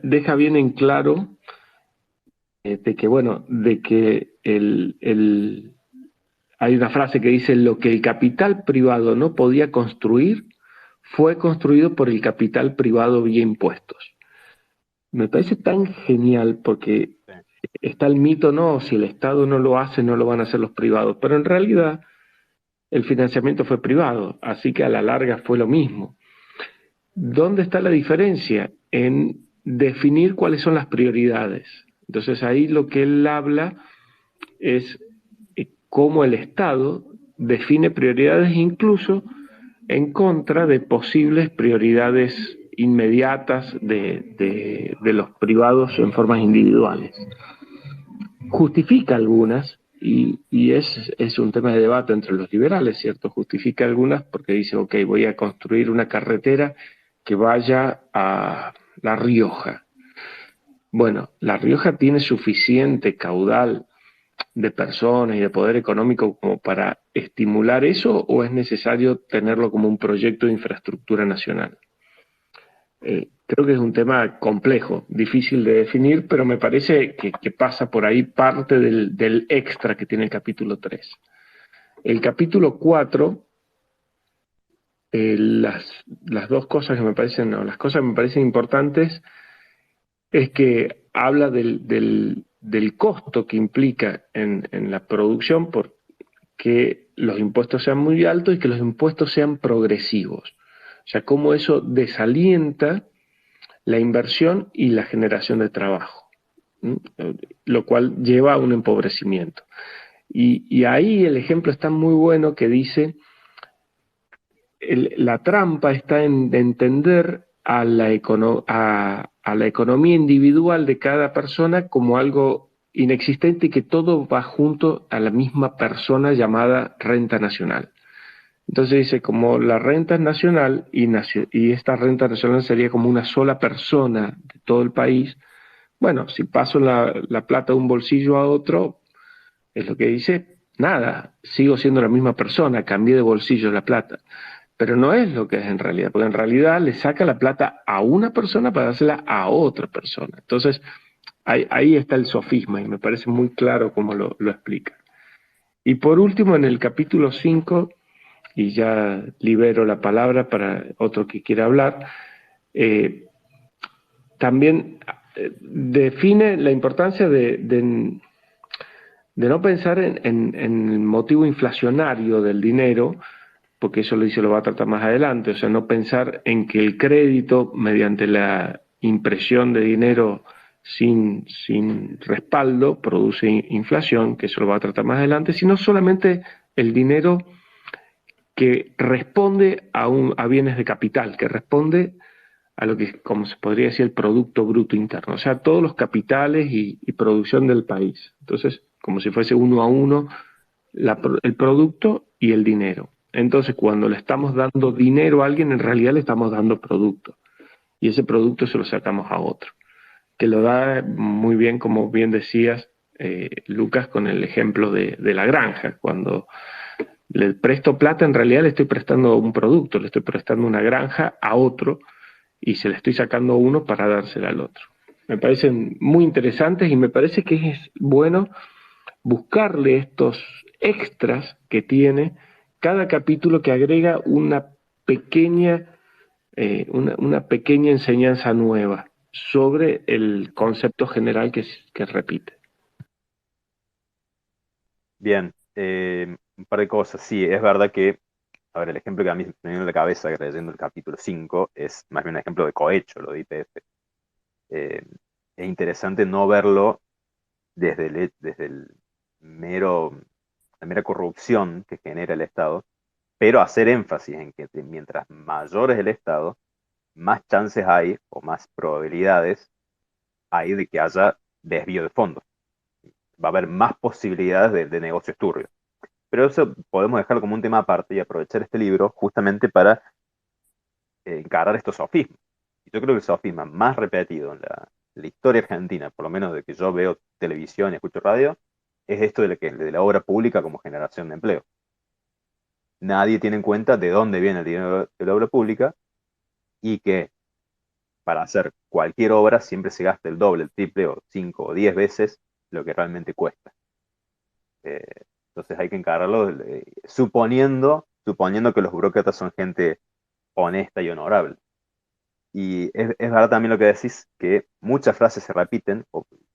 deja bien en claro de que, bueno, de que hay una frase que dice, lo que el capital privado no podía construir fue construido por el capital privado vía impuestos. Me parece tan genial porque Sí. está el mito, no, si el Estado no lo hace, no lo van a hacer los privados, pero en realidad el financiamiento fue privado, así que a la larga fue lo mismo. ¿Dónde está la diferencia? En definir cuáles son las prioridades. Entonces ahí lo que él habla es cómo el Estado define prioridades incluso en contra de posibles prioridades inmediatas de los privados en formas individuales. Justifica algunas, es un tema de debate entre los liberales, ¿cierto? Justifica algunas porque dice, ok, voy a construir una carretera que vaya a La Rioja. Bueno, La Rioja tiene suficiente caudal de personas y de poder económico como para estimular eso o es necesario tenerlo como un proyecto de infraestructura nacional? Creo que es un tema complejo, difícil de definir, pero me parece que pasa por ahí parte del extra que tiene el capítulo 3. El capítulo 4, las dos cosas que me parecen, no, las cosas que me parecen importantes es que habla del costo que implica en la producción por que los impuestos sean muy altos y que los impuestos sean progresivos. O sea, cómo eso desalienta la inversión y la generación de trabajo, ¿m? Lo cual lleva a un empobrecimiento. Y ahí el ejemplo está muy bueno que dice, la trampa está en entender a la economía individual de cada persona como algo inexistente y que todo va junto a la misma persona llamada renta nacional. Entonces dice, como la renta es nacional y esta renta nacional sería como una sola persona de todo el país, bueno, si paso la plata de un bolsillo a otro, es lo que dice, nada, sigo siendo la misma persona, cambié de bolsillo la plata. Pero no es lo que es en realidad, porque en realidad le saca la plata a una persona para dársela a otra persona. Entonces, ahí está el sofisma y me parece muy claro cómo lo explica. Y por último, en el capítulo 5 y ya libero la palabra para otro que quiera hablar, eh, también define la importancia de no pensar en el motivo inflacionario del dinero, porque eso lo dice, lo va a tratar más adelante, o sea, no pensar en que el crédito mediante la impresión de dinero sin respaldo produce inflación, que eso lo va a tratar más adelante, sino solamente el dinero que responde a bienes de capital, que responde a lo que, como se podría decir, el Producto Bruto Interno, o sea, todos los capitales y producción del país. Entonces, como si fuese uno a uno el producto y el dinero. Entonces, cuando le estamos dando dinero a alguien, en realidad le estamos dando producto. Y ese producto se lo sacamos a otro. Que lo da muy bien, como bien decías, Lucas, con el ejemplo de la granja. Cuando le presto plata, en realidad le estoy prestando un producto, le estoy prestando una granja a otro y se le estoy sacando uno para dársela al otro. Me parecen muy interesantes y me parece que es bueno buscarle estos extras que tiene cada capítulo que agrega una pequeña enseñanza nueva sobre el concepto general que repite. Bien, un par de cosas. Sí, es verdad que, a ver, el ejemplo que a mí me viene a la cabeza leyendo el capítulo 5 es más bien un ejemplo de cohecho, lo de YPF. Eh, es interesante no verlo desde el mero, la mera corrupción que genera el Estado, pero hacer énfasis en que mientras mayor es el Estado, más chances hay o más probabilidades hay de que haya desvío de fondos. Va a haber más posibilidades de negocios turbios. Pero eso podemos dejarlo como un tema aparte y aprovechar este libro justamente para encarar estos sofismas. Y yo creo que el sofisma más repetido en la historia argentina, por lo menos de que yo veo televisión y escucho radio, es esto de la obra pública como generación de empleo. Nadie tiene en cuenta de dónde viene el dinero de la obra pública y que para hacer cualquier obra siempre se gasta el doble, el triple, o 5 o 10 veces lo que realmente cuesta. Eh, entonces hay que encargarlo suponiendo que los burócratas son gente honesta y honorable. Y es verdad también lo que decís, que muchas frases se repiten.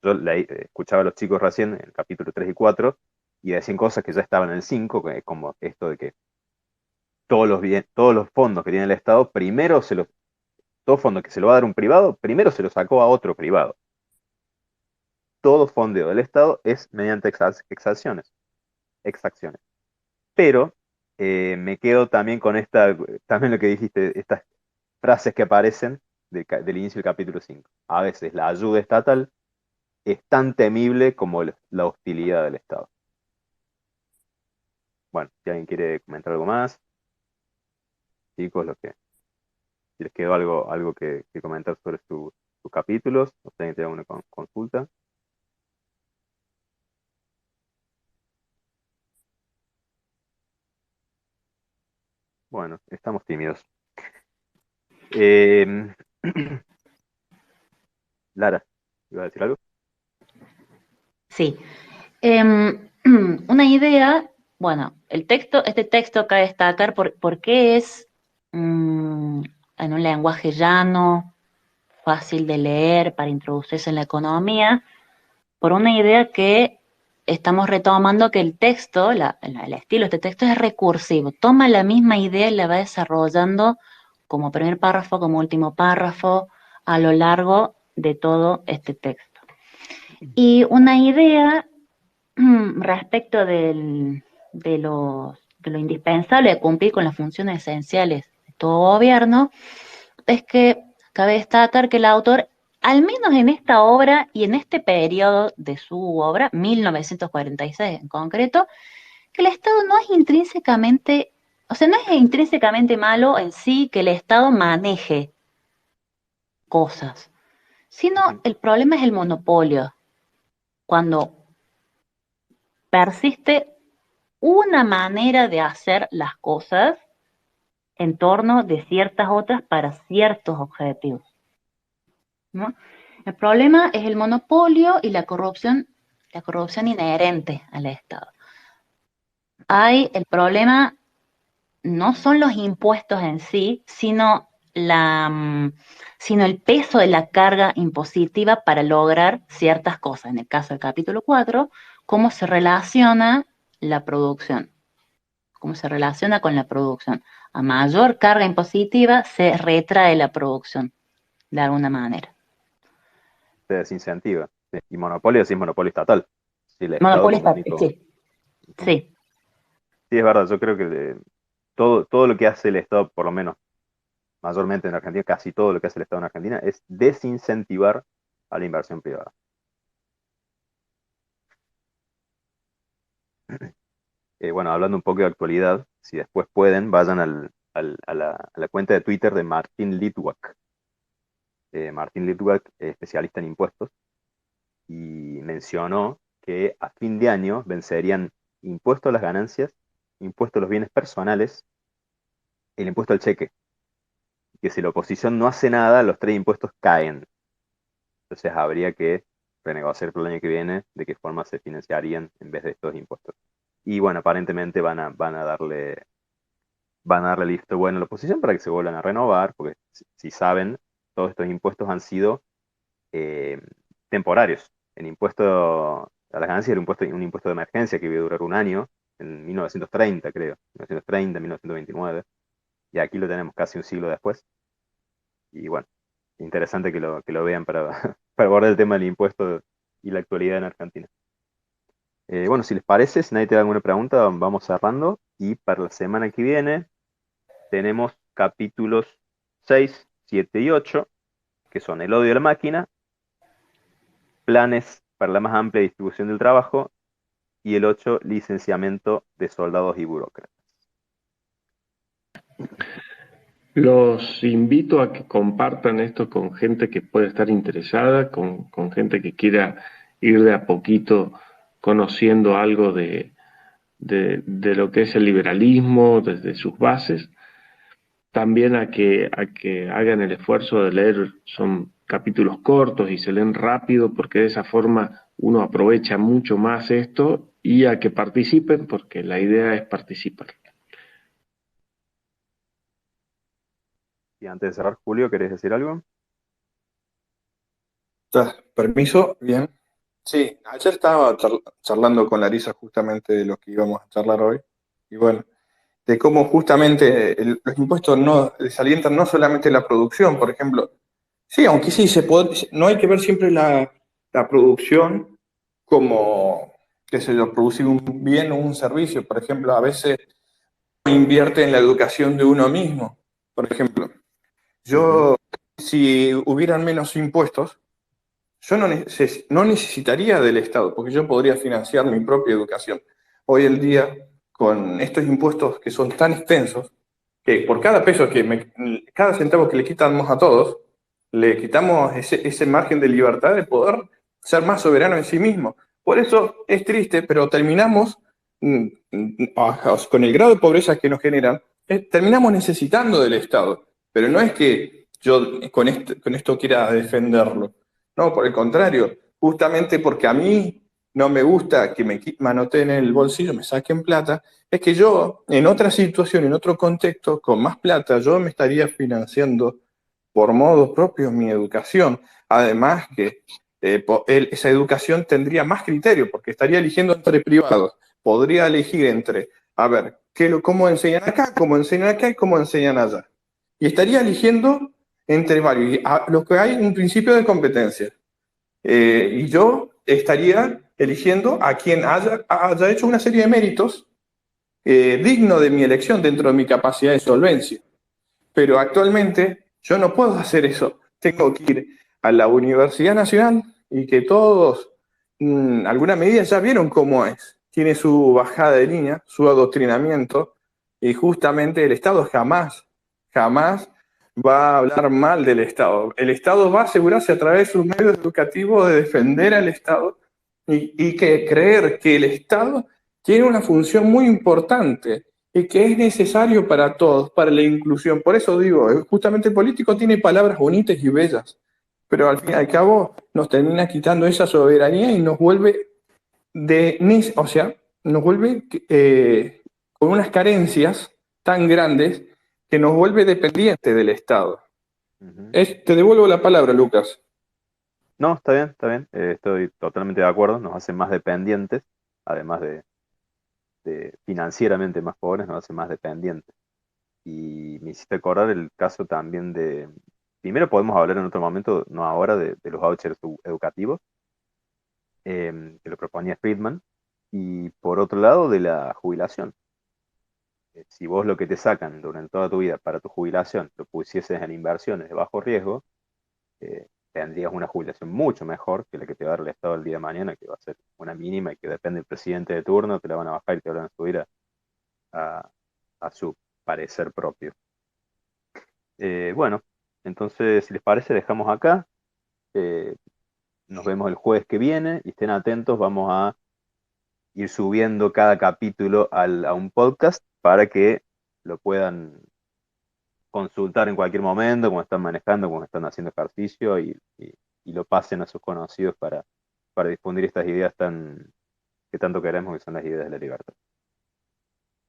Yo escuchaba a los chicos recién en el capítulo 3 y 4 y decían cosas que ya estaban en el 5, como esto de que todos los fondos que tiene el Estado, todo fondo que se lo va a dar un privado, primero se lo sacó a otro privado. Todo fondeo del Estado es mediante exacciones. Pero me quedo también con también lo que dijiste, estas frases que aparecen del inicio del capítulo 5. A veces la ayuda estatal es tan temible como la hostilidad del Estado. Bueno, si alguien quiere comentar algo más, chicos, si les quedó algo que comentar sobre sus capítulos, o si alguien tiene alguna consulta. Bueno, estamos tímidos. Eh, Lara, ¿iba a decir algo? Sí. Una idea, bueno, este texto cabe destacar por qué es en un lenguaje llano, fácil de leer para introducirse en la economía, por una idea que estamos retomando que el texto, el estilo de este texto es recursivo, toma la misma idea y la va desarrollando como primer párrafo, como último párrafo, a lo largo de todo este texto. Y una idea respecto de lo indispensable de cumplir con las funciones esenciales de todo gobierno, es que cabe destacar que el autor, al menos en esta obra y en este periodo de su obra, 1946 en concreto, que el Estado no es intrínsecamente, o sea, no es intrínsecamente malo en sí que el Estado maneje cosas, sino el problema es el monopolio. Cuando persiste una manera de hacer las cosas en torno de ciertas otras para ciertos objetivos, ¿no? El problema es el monopolio y la corrupción inherente al Estado. El problema no son los impuestos en sí, sino el peso de la carga impositiva para lograr ciertas cosas. En el caso del capítulo 4, cómo se relaciona la producción. Cómo se relaciona con la producción. A mayor carga impositiva se retrae la producción, de alguna manera. Se desincentiva. Sí. Y monopolio sí es monopolio estatal. Si el Estado Monopolio como estatal, único. sí. Sí. Sí, es verdad, yo creo que todo lo que hace el Estado, por lo menos mayormente en Argentina, casi todo lo que hace el Estado en Argentina, es desincentivar a la inversión privada. Bueno, hablando un poco de actualidad, si después pueden, vayan a la cuenta de Twitter de Martín Litwak. Martín Litwak es especialista en impuestos y mencionó que a fin de año vencerían impuesto a las ganancias, impuesto a los bienes personales, el impuesto al cheque. Que si la oposición no hace nada, los 3 impuestos caen. Entonces habría que renegociar para el año que viene de qué forma se financiarían en vez de estos impuestos. Y bueno, aparentemente van a darle listo bueno a la oposición para que se vuelvan a renovar, porque si saben, todos estos impuestos han sido eh, temporarios. El impuesto a las ganancias era un impuesto de emergencia que iba a durar un año, en 1930 creo, 1930, 1929, y aquí lo tenemos casi un siglo después. Y bueno, interesante que lo vean para, para abordar el tema del impuesto y la actualidad en Argentina. Bueno, si les parece, si nadie te da alguna pregunta, vamos cerrando. Y para la semana que viene tenemos capítulos 6, 7 y 8, que son el odio a la máquina, planes para la más amplia distribución del trabajo, y el 8, licenciamiento de soldados y burócratas. Los invito a que compartan esto con gente que pueda estar interesada, con gente que quiera ir de a poquito conociendo algo de lo que es el liberalismo desde sus bases. también a que hagan el esfuerzo de leer, son capítulos cortos y se leen rápido, porque de esa forma uno aprovecha mucho más esto, y a que participen, porque la idea es participar. Y antes de cerrar, Julio, ¿querés decir algo? Permiso, bien. Sí, ayer estaba charlando con Larisa justamente de lo que íbamos a charlar hoy. Y bueno, de cómo justamente los impuestos no desalientan no solamente la producción, por ejemplo. Sí, aunque sí, no hay que ver siempre la producción como, qué sé yo, producir un bien o un servicio. Por ejemplo, a veces invierte en la educación de uno mismo. Por ejemplo, yo, si hubieran menos impuestos, yo no necesitaría del Estado, porque yo podría financiar mi propia educación. Hoy en día, con estos impuestos que son tan extensos, que por cada peso cada centavo que le quitamos a todos, le quitamos ese margen de libertad de poder ser más soberano en sí mismo. Por eso es triste, pero terminamos, con el grado de pobreza que nos generan, terminamos necesitando del Estado. Pero no es que yo con esto quiera defenderlo. No, por el contrario, justamente porque a mí no me gusta que me manoteen en el bolsillo, me saquen plata, es que yo, en otra situación, en otro contexto, con más plata, yo me estaría financiando por modo propio mi educación. Además que esa educación tendría más criterio, porque estaría eligiendo entre privados. Podría elegir entre, a ver, cómo enseñan acá, cómo enseñan acá y cómo enseñan allá. Y estaría eligiendo entre varios. Lo que hay un principio de competencia. Y yo estaría eligiendo a quien haya hecho una serie de méritos digno de mi elección dentro de mi capacidad de solvencia. Pero actualmente yo no puedo hacer eso. Tengo que ir a la Universidad Nacional y que todos, alguna medida, ya vieron cómo es. Tiene su bajada de línea, su adoctrinamiento, y justamente el Estado jamás va a hablar mal del Estado. El Estado va a asegurarse a través de sus medios educativos de defender al Estado y que creer que el Estado tiene una función muy importante y que es necesario para todos, para la inclusión. Por eso digo, justamente el político tiene palabras bonitas y bellas, pero al fin y al cabo nos termina quitando esa soberanía y nos vuelve o sea, nos vuelve con unas carencias tan grandes que nos vuelve dependientes del Estado. Te devuelvo la palabra, Lucas. No, está bien, está bien. Estoy totalmente de acuerdo. Nos hace más dependientes, además de financieramente más pobres, nos hace más dependientes. Y me hiciste acordar el caso también de... Primero podemos hablar en otro momento, no ahora, de los vouchers educativos, que lo proponía Friedman. Y por otro lado, de la jubilación. Si vos lo que te sacan durante toda tu vida para tu jubilación lo pusieses en inversiones de bajo riesgo, tendrías una jubilación mucho mejor que la que te va a dar el Estado el día de mañana, que va a ser una mínima y que depende del presidente de turno, te la van a bajar y te la van a subir a, a su parecer propio. Bueno, entonces, si les parece, dejamos acá. Eh, Nos vemos el jueves que viene y estén atentos, vamos a ir subiendo cada capítulo a un podcast para que lo puedan consultar en cualquier momento, cuando están manejando, cuando están haciendo ejercicio y lo pasen a sus conocidos para difundir estas ideas que tanto queremos, que son las ideas de la libertad.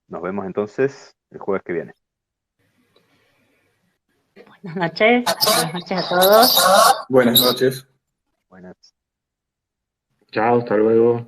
Nos vemos entonces el jueves que viene. Buenas noches a todos. Buenas noches. Buenas. Chao, hasta luego.